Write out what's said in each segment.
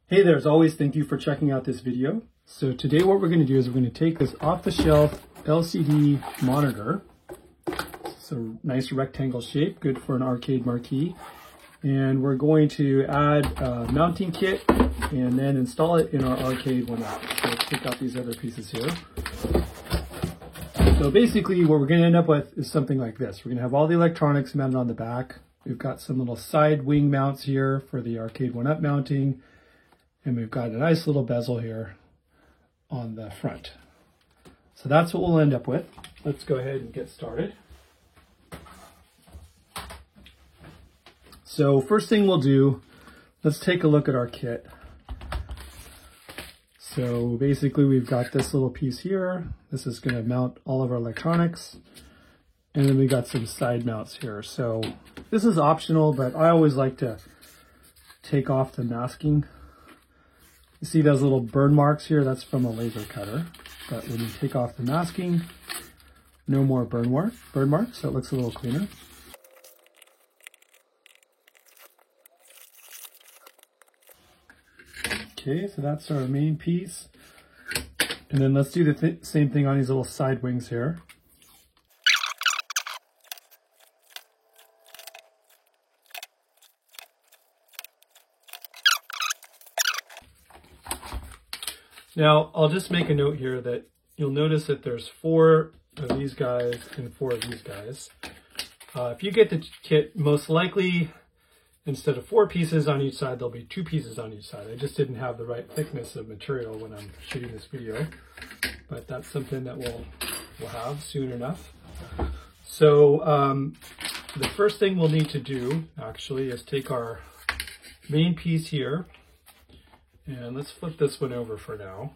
Hey there, as always, thank you for checking out this video. So today what we're going to do is we're going to take this off-the-shelf LCD monitor. It's a nice rectangle shape, good for an arcade marquee. And we're going to add a mounting kit and then install it in our arcade one up. So let's take out these other pieces here. So basically what we're going to end up with is something like this. We're going to have all the electronics mounted on the back. We've got some little side wing mounts here for the arcade one up mounting. And we've got a nice little bezel here on the front. So that's what we'll end up with. Let's go ahead and get started. So first thing we'll do, let's take a look at our kit. So basically we've got this little piece here. This is going to mount all of our electronics. And then we got some side mounts here. So this is optional, but I always like to take off the masking. You see those little burn marks here? That's from a laser cutter. But when you take off the masking, no more burn marks, so it looks a little cleaner. Okay, so that's our main piece. And then let's do the same thing on these little side wings here. Now, I'll just make a note here that you'll notice that there's 4 of these guys and 4 of these guys. If you get the kit, most likely, instead of 4 pieces on each side, there'll be 2 pieces on each side. I just didn't have the right thickness of material when I'm shooting this video, but that's something that we'll have soon enough. So the first thing we'll need to do, actually, is take our main piece here. And let's flip this one over for now.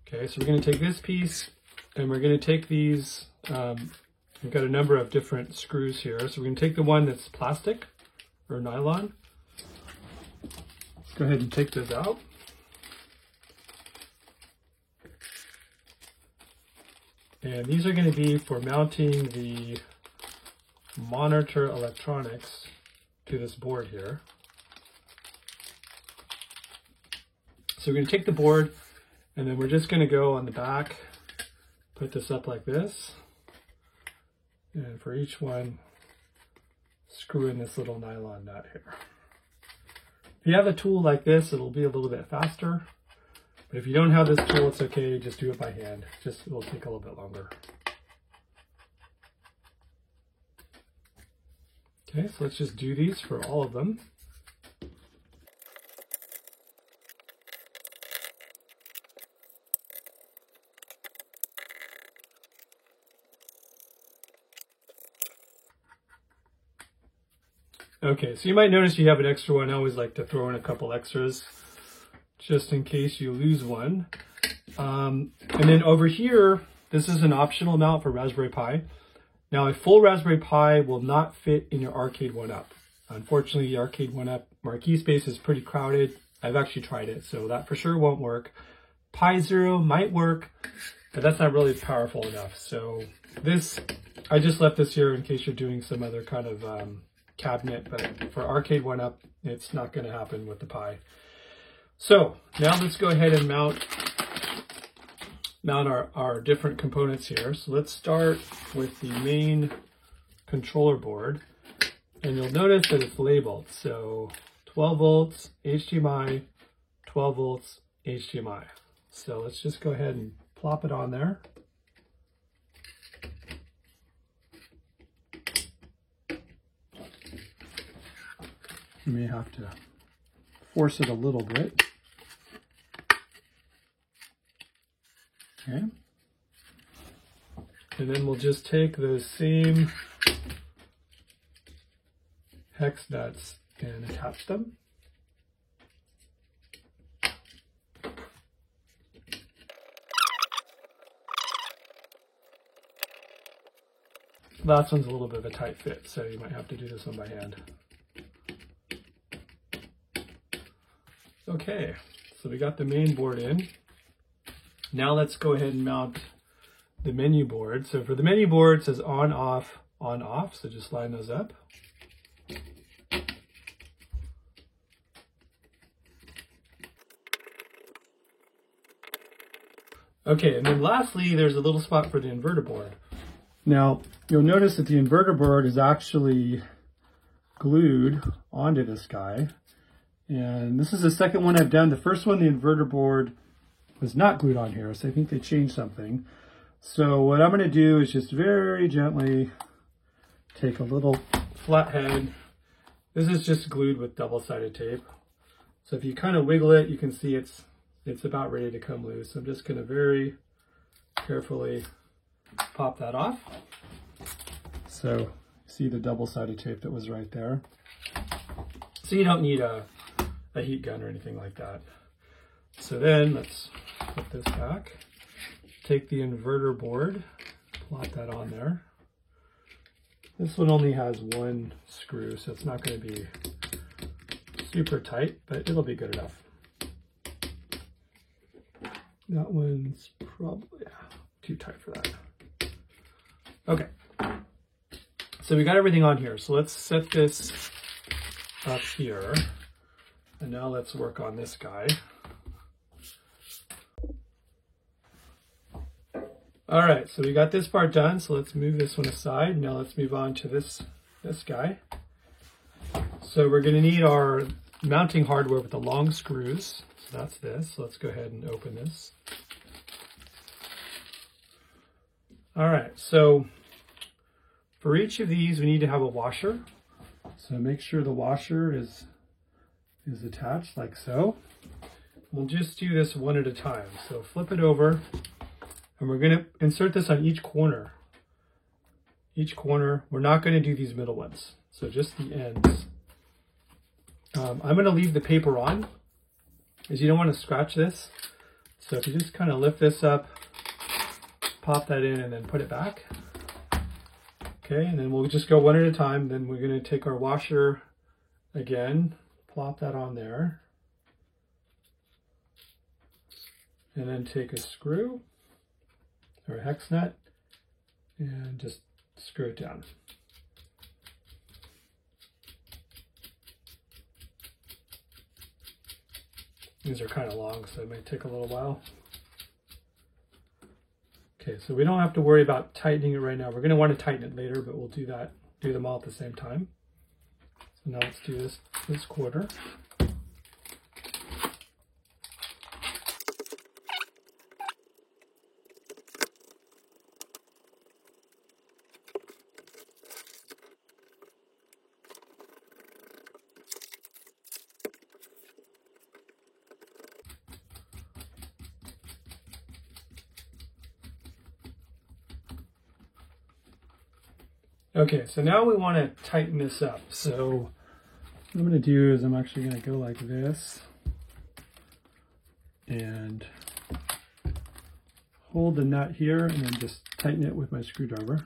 Okay, so we're going to take this piece and we're going to take these, we've got a number of different screws here. So we're going to take the one that's plastic or nylon. Let's go ahead and take those out. And these are going to be for mounting the monitor electronics to this board here. So we're going to take the board and then we're just going to go on the back, put this up like this. And for each one, screw in this little nylon nut here. If you have a tool like this, it'll be a little bit faster. But if you don't have this tool, it's okay. Just do it by hand. It'll take a little bit longer. Okay, so let's just do these for all of them. Okay, so you might notice you have an extra one. I always like to throw in a couple extras just in case you lose one. And then over here, this is an optional mount for Raspberry Pi. Now, a full Raspberry Pi will not fit in your Arcade one up. Unfortunately, the Arcade one up marquee space is pretty crowded. I've actually tried it, so that for sure won't work. Pi Zero might work, but that's not really powerful enough. So this, I just left this here in case you're doing some other kind of cabinet, but for Arcade one up, it's not going to happen with the Pi. So now let's go ahead and mount our different components here. So let's start with the main controller board, and you'll notice that it's labeled. So 12 volts HDMI, 12 volts HDMI. So let's just go ahead and plop it on there. You may have to force it a little bit. Okay. And then we'll just take those same hex nuts and attach them. Last one's a little bit of a tight fit, so you might have to do this one by hand. Okay, so we got the main board in. Now let's go ahead and mount the menu board. So for the menu board, it says on, off, so just line those up. Okay, and then lastly, there's a little spot for the inverter board. Now, you'll notice that the inverter board is actually glued onto this guy. And this is the second one I've done. The first one, the inverter board was not glued on here, so I think they changed something. So what I'm going to do is just very gently take a little flathead. This is just glued with double-sided tape. So if you kind of wiggle it, you can see it's about ready to come loose. I'm just going to very carefully pop that off. So see the double-sided tape that was right there. So you don't need a heat gun or anything like that. So then let's put this back. Take the inverter board, plop that on there. This one only has one screw, so it's not going to be super tight, but it'll be good enough. That one's probably too tight for that. Okay, so we got everything on here. So let's set this up here. And now let's work on this guy. All right, so we got this part done. So let's move this one aside. Now let's move on to this guy. So we're going to need our mounting hardware with the long screws. So that's this. So let's go ahead and open this. All right, so for each of these, we need to have a washer. So make sure the washer is attached like so. We'll just do this one at a time. So flip it over, and we're going to insert this on each corner. Each corner. We're not going to do these middle ones, so just the ends. I'm going to leave the paper on, as you don't want to scratch this. So if you just kind of lift this up, pop that in, and then put it back. Okay, and then we'll just go one at a time. Then we're going to take our washer again, plop that on there, and then take a screw or a hex nut and just screw it down. These are kind of long, so it may take a little while. Okay, so we don't have to worry about tightening it right now. We're going to want to tighten it later, but we'll do them all at the same time. So now let's do this quarter. Okay, so now we want to tighten this up. So what I'm going to do is I'm actually going to go like this and hold the nut here and then just tighten it with my screwdriver.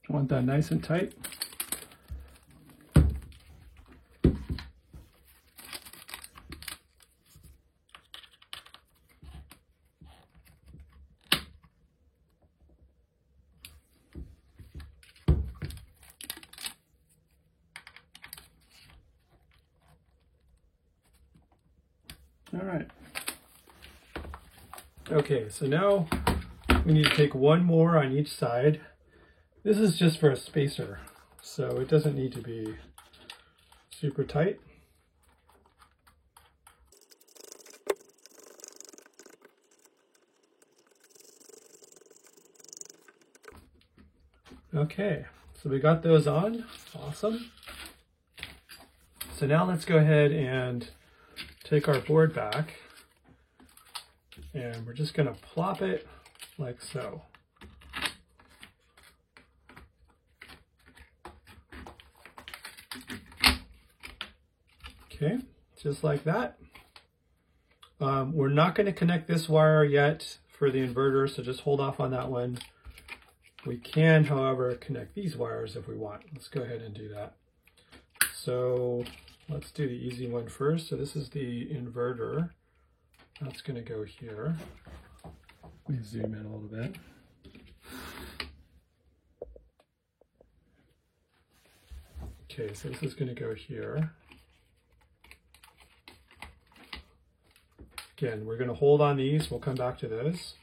I want that nice and tight. All right. Okay, so now we need to take one more on each side. This is just for a spacer, so it doesn't need to be super tight. Okay, so we got those on. Awesome. So now let's go ahead and take our board back, and we're just going to plop it like so. Okay, just like that. We're not going to connect this wire yet for the inverter, so just hold off on that one. We can, however, connect these wires if we want. Let's go ahead and do that. So let's do the easy one first. So this is the inverter. That's going to go here. Let me zoom in a little bit. Okay, so this is going to go here. Again, we're going to hold on these. We'll come back to those.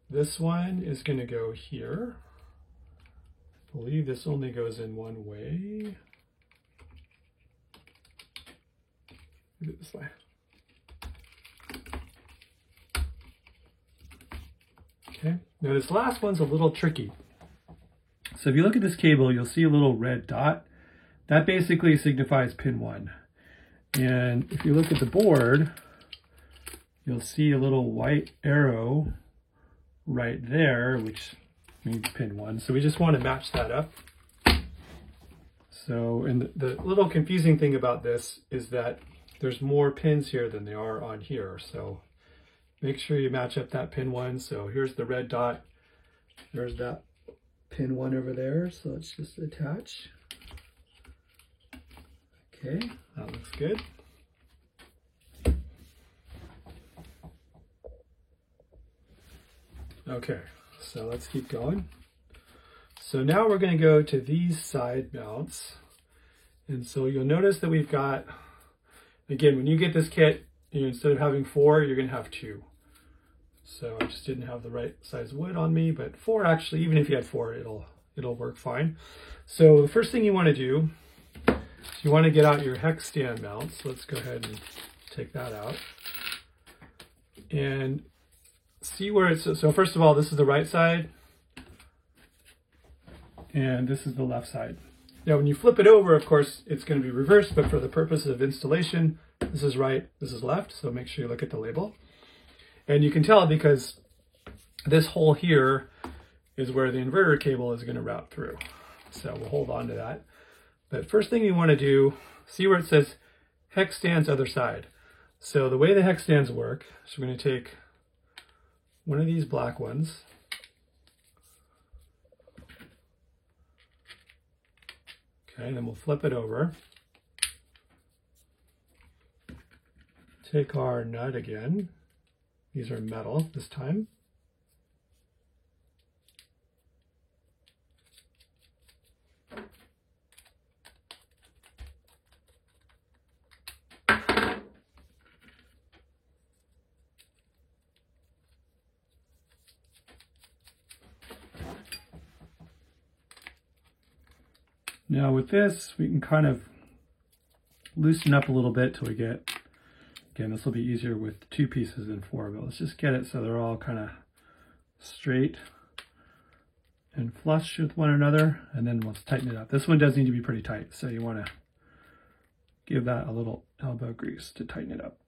This one is going to go here. I believe this only goes in one way. Do it this way. Okay, now this last one's a little tricky. So if you look at this cable, you'll see a little red dot. That basically signifies pin 1. And if you look at the board, you'll see a little white arrow right there, which means pin 1. So we just want to match that up. So, and the little confusing thing about this is that there's more pins here than there are on here. So make sure you match up that pin 1. So here's the red dot. There's that pin 1 over there. So let's just attach. Okay, that looks good. Okay, so let's keep going. So now we're going to go to these side mounts. And so you'll notice that we've got, again, when you get this kit, instead of having 4, you're going to have 2. So I just didn't have the right size wood on me, but 4 actually, even if you had 4, it'll work fine. So the first thing you want to do is you want to get out your hex stand mounts. So let's go ahead and take that out. And see where it's, so first of all, this is the right side, and this is the left side. Now when you flip it over, of course, it's going to be reversed, but for the purpose of installation, this is right, this is left, so make sure you look at the label. And you can tell because this hole here is where the inverter cable is going to route through. So we'll hold on to that. But first thing you want to do, see where it says hex stands other side. So the way the hex stands work, so we're going to take one of these black ones, okay, and then we'll flip it over. Take our nut again. These are metal this time. Now with this, we can kind of loosen up a little bit till we get, again, this will be easier with 2 pieces than 4, but let's just get it so they're all kind of straight and flush with one another, and then let's tighten it up. This one does need to be pretty tight, so you want to give that a little elbow grease to tighten it up.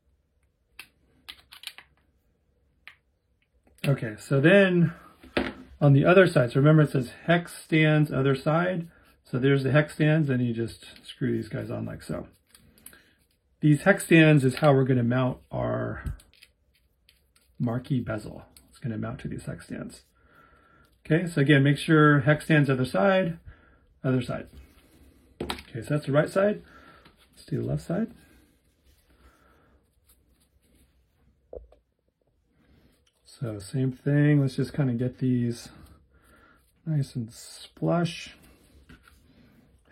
Okay, so then on the other side, so remember it says hex stands other side. So there's the hex stands, and you just screw these guys on like so. These hex stands is how we're going to mount our marquee bezel. It's going to mount to these hex stands. Okay, so again, make sure hex stands other side, other side. Okay, so that's the right side. Let's do the left side. So same thing, let's just kind of get these nice and flush.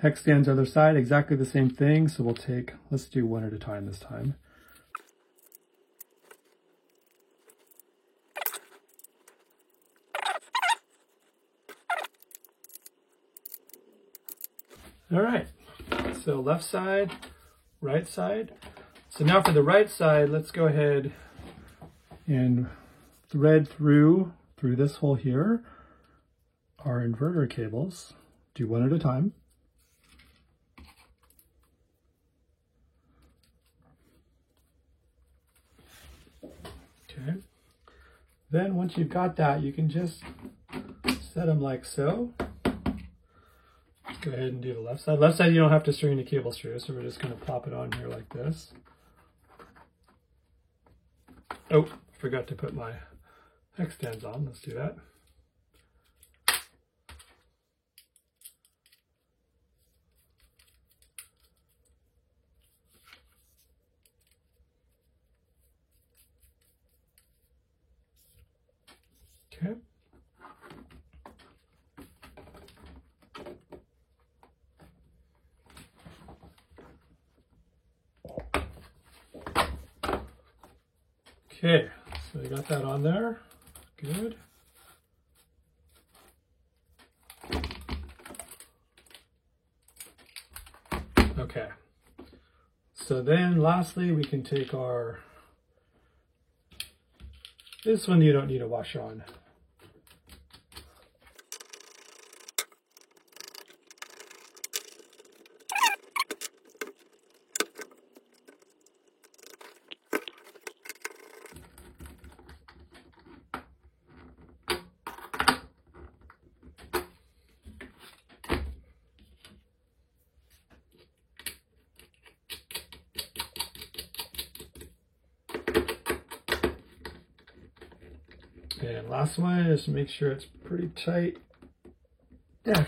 Hex stands other side, exactly the same thing. So we'll take, let's do one at a time this time. All right, so left side, right side. So now for the right side, let's go ahead and thread through this hole here, our inverter cables. Do one at a time. Okay. Then once you've got that, you can just set them like so. Let's go ahead and do the left side. Left side, you don't have to string the cable through, so we're just going to plop it on here like this. Oh, forgot to put my hex stands on. Let's do that. Okay, so we got that on there. Good. Okay. So then lastly, we can take our, this one you don't need a washer on. And last one is to make sure it's pretty tight. Okay.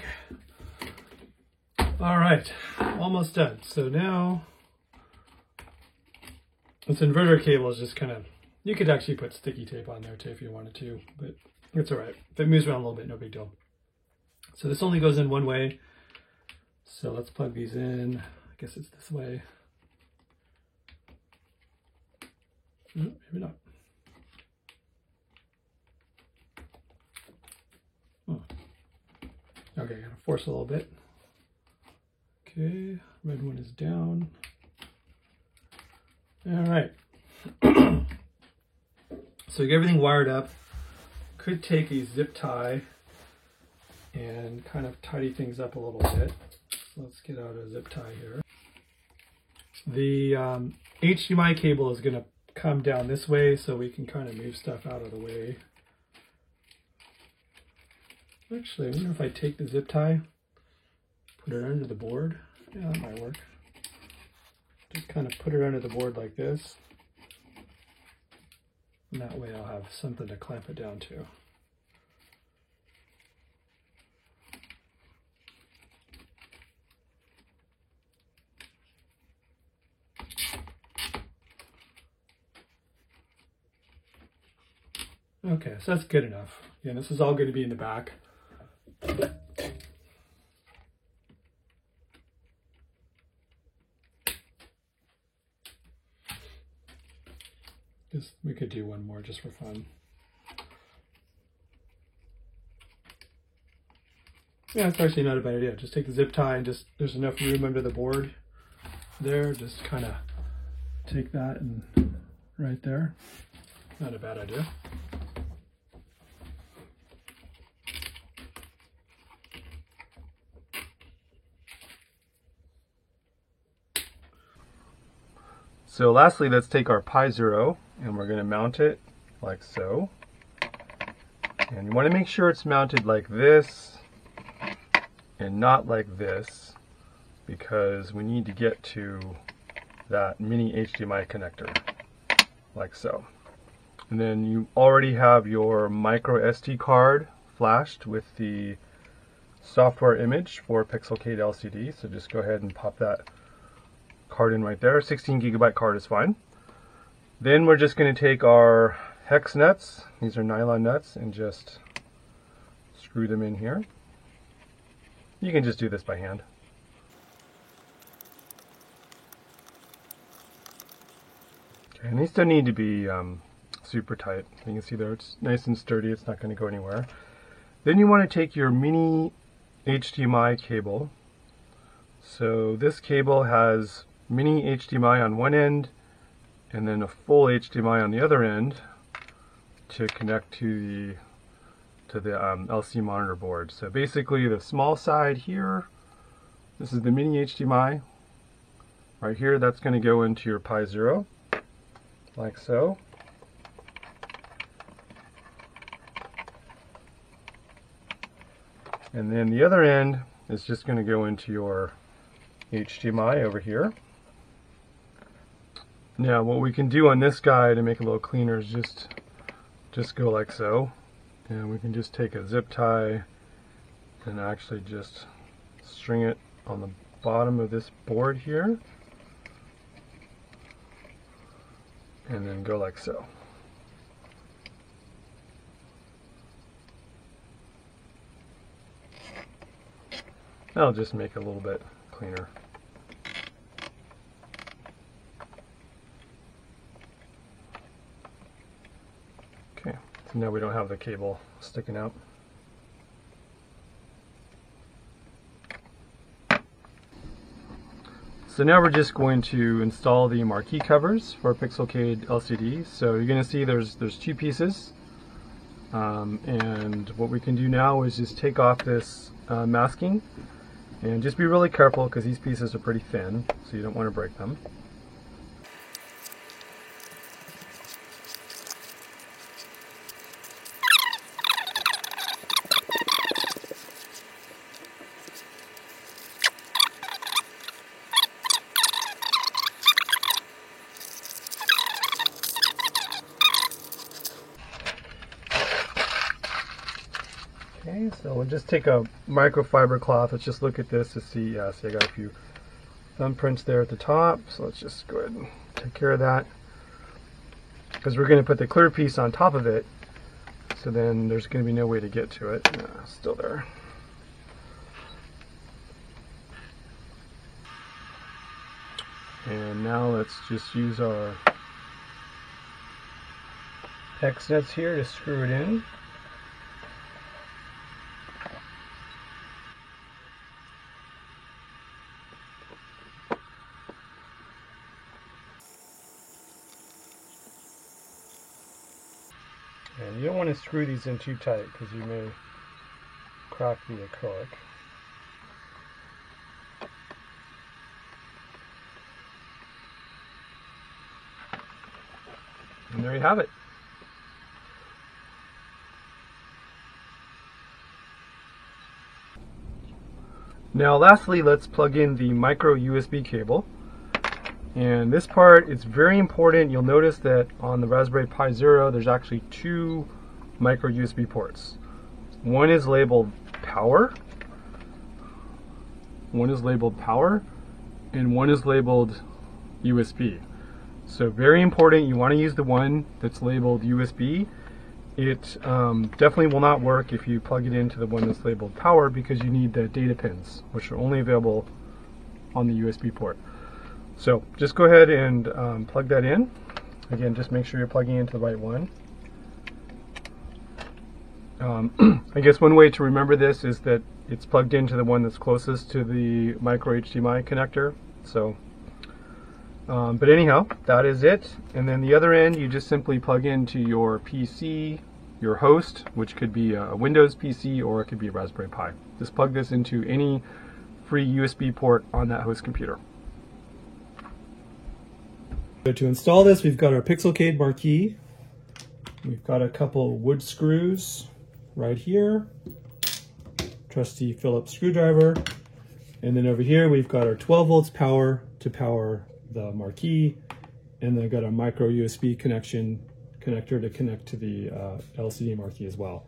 All right, almost done. So now this inverter cable is just kind of, you could actually put sticky tape on there too if you wanted to, but it's all right. If it moves around a little bit, no big deal. So this only goes in one way. So let's plug these in. I guess it's this way. No, maybe not. Oh. Okay, gonna force a little bit. Okay, red one is down. All right. So you get everything wired up. Could take a zip tie and kind of tidy things up a little bit. So let's get out a zip tie here. The HDMI cable is gonna come down this way so we can kind of move stuff out of the way. Actually, I wonder if I take the zip tie, put it under the board. Yeah, that might work. Just kind of put it under the board like this. And that way I'll have something to clamp it down to. Okay, so that's good enough. Yeah, this is all going to be in the back. We could do one more just for fun. Yeah, it's actually not a bad idea. Just take the zip tie and just, there's enough room under the board there. Just kind of take that and right there. Not a bad idea. So lastly, let's take our Pi Zero and we're going to mount it like so. And you want to make sure it's mounted like this and not like this, because we need to get to that mini HDMI connector like so. And then you already have your micro SD card flashed with the software image for Pixelcade LCD. So just go ahead and pop that card in right there. 16 gigabyte card is fine. Then we're just going to take our hex nuts, these are nylon nuts, and just screw them in here. You can just do this by hand. Okay, and these don't need to be super tight. You can see there it's nice and sturdy, it's not going to go anywhere. Then you want to take your mini HDMI cable. So this cable has mini HDMI on one end and then a full HDMI on the other end to connect to the LCD monitor board. So basically the small side here, this is the mini HDMI. Right here, that's going to go into your Pi Zero, like so. And then the other end is just going to go into your HDMI over here. Now what we can do on this guy to make it a little cleaner is just go like so. And we can just take a zip tie and actually just string it on the bottom of this board here. And then go like so. That'll just make it a little bit cleaner. Now we don't have the cable sticking out. So now we're just going to install the marquee covers for Pixelcade LCD. So you're going to see there's two pieces. And what we can do now is just take off this masking and just be really careful because these pieces are pretty thin, so you don't want to break them. Okay, so we'll just take a microfiber cloth. Let's just look at this to see. Yeah, see, I got a few thumbprints there at the top. So let's just go ahead and take care of that, because we're going to put the clear piece on top of it. So then there's going to be no way to get to it. Still there. And now let's just use our X nuts here to screw it in. And you don't want to screw these in too tight because you may crack the acrylic. And there you have it. Now lastly, let's plug in the micro USB cable. And this part is very important. You'll notice that on the Raspberry Pi Zero, there's actually two micro USB ports. One is labeled power. One is labeled power, and one is labeled USB. So very important, you want to use the one that's labeled USB. It definitely will not work if you plug it into the one that's labeled power, because you need the data pins, which are only available on the USB port. So just go ahead and plug that in. Again, just make sure you're plugging into the right one. I guess one way to remember this is that it's plugged into the one that's closest to the micro HDMI connector. So, but anyhow, that is it. And then the other end, you just simply plug into your PC, your host, which could be a Windows PC or it could be a Raspberry Pi. Just plug this into any free USB port on that host computer. So to install this, we've got our Pixelcade marquee. We've got a couple wood screws right here, trusty Phillips screwdriver, and then over here we've got our 12 volts power to power the marquee, and then I've got a micro USB connector to connect to the LCD marquee as well.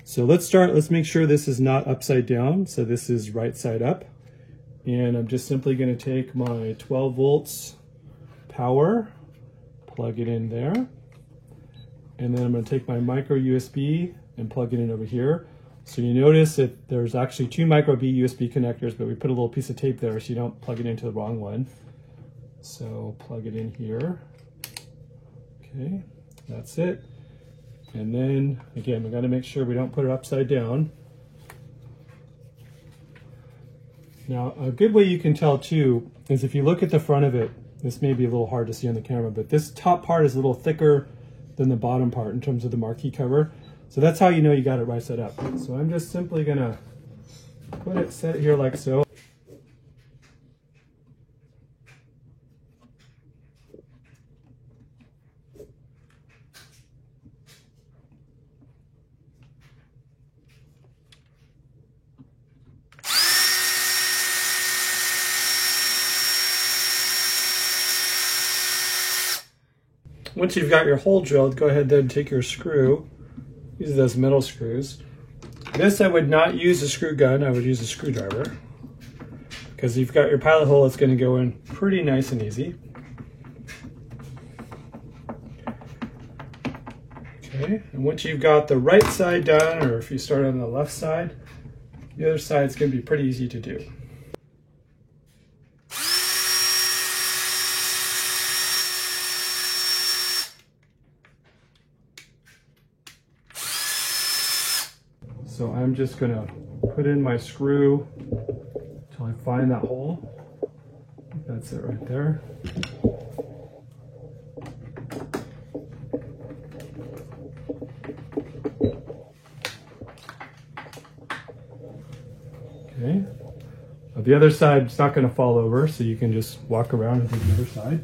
So let's make sure this is not upside down, so this is right side up, and I'm just simply going to take my 12 volts power, plug it in there, and then I'm going to take my micro USB and plug it in over here. So you notice that there's actually two micro B USB connectors, but we put a little piece of tape there so you don't plug it into the wrong one. So plug it in here. Okay, that's it. And then again, we got to make sure we don't put it upside down. Now, a good way you can tell too is if you look at the front of it. This may be a little hard to see on the camera, but this top part is a little thicker than the bottom part in terms of the marquee cover. So that's how you know you got it right side up. So I'm just simply gonna set it here like so. Once you've got your hole drilled, go ahead then take your screw. Use those metal screws. This I would not use a screw gun, I would use a screwdriver. Because you've got your pilot hole, it's going to go in pretty nice and easy. Okay, and once you've got the right side done, or if you start on the left side, the other side's going to be pretty easy to do. So I'm just gonna put in my screw until I find that hole. That's it right there. Okay. The other side is not going to fall over, so you can just walk around and do the other side.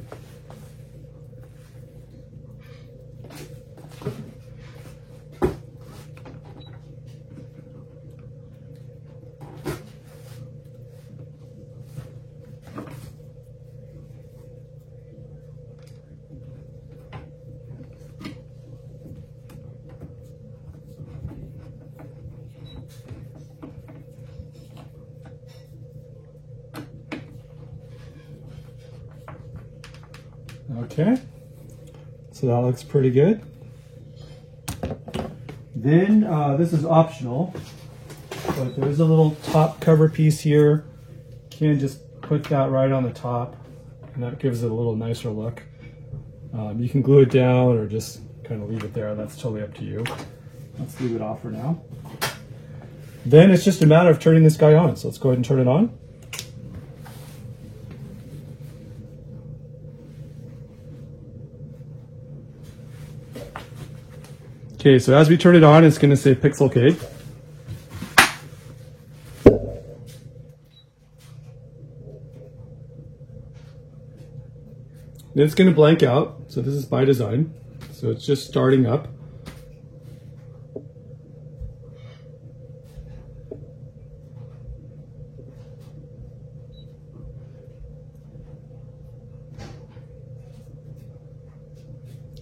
Okay, so that looks pretty good. Then this is optional, but there's a little top cover piece here. You can just put that right on the top, and that gives it a little nicer look. You can glue it down or just kind of leave it there. That's totally up to you. Let's leave it off for now. Then it's just a matter of turning this guy on. So let's go ahead and turn it on. Okay, so as we turn it on, it's going to say Pixelcade. Then it's going to blank out. So this is by design. So it's just starting up.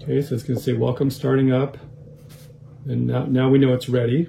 Okay, so it's going to say welcome starting up. And now we know it's ready.